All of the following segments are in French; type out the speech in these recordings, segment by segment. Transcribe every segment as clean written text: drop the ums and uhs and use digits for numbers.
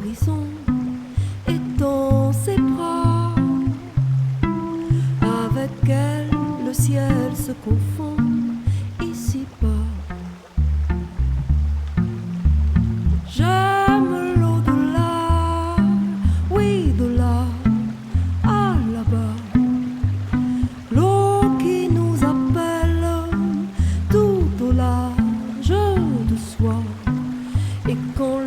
l'horizon et dans ses bras. Avec elle, le ciel se confond ici-bas. J'aime l'au-delà, oui, de là à là-bas. L'eau qui nous appelle tout au large de soi. Et quand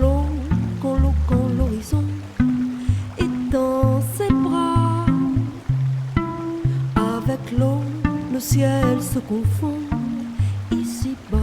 l'horizon est dans ses bras, avec l'eau, le ciel se confond ici-bas.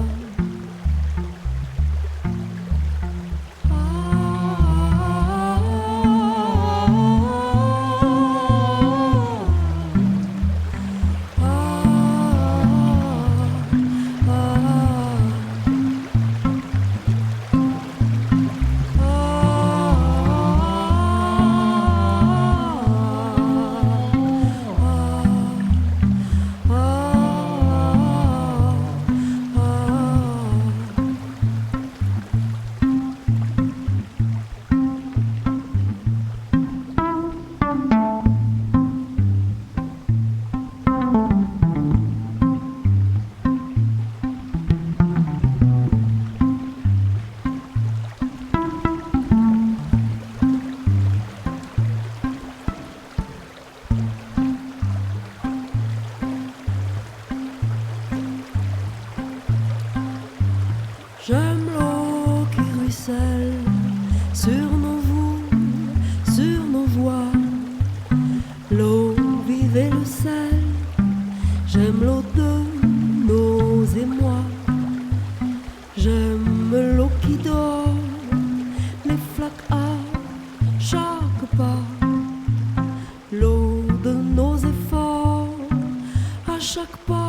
J'aime l'eau qui ruisselle sur nos voûtes, sur nos voix. L'eau vive et le sel. J'aime l'eau de nos émois. J'aime l'eau qui dort, les flaques à chaque pas. L'eau de nos efforts à chaque pas.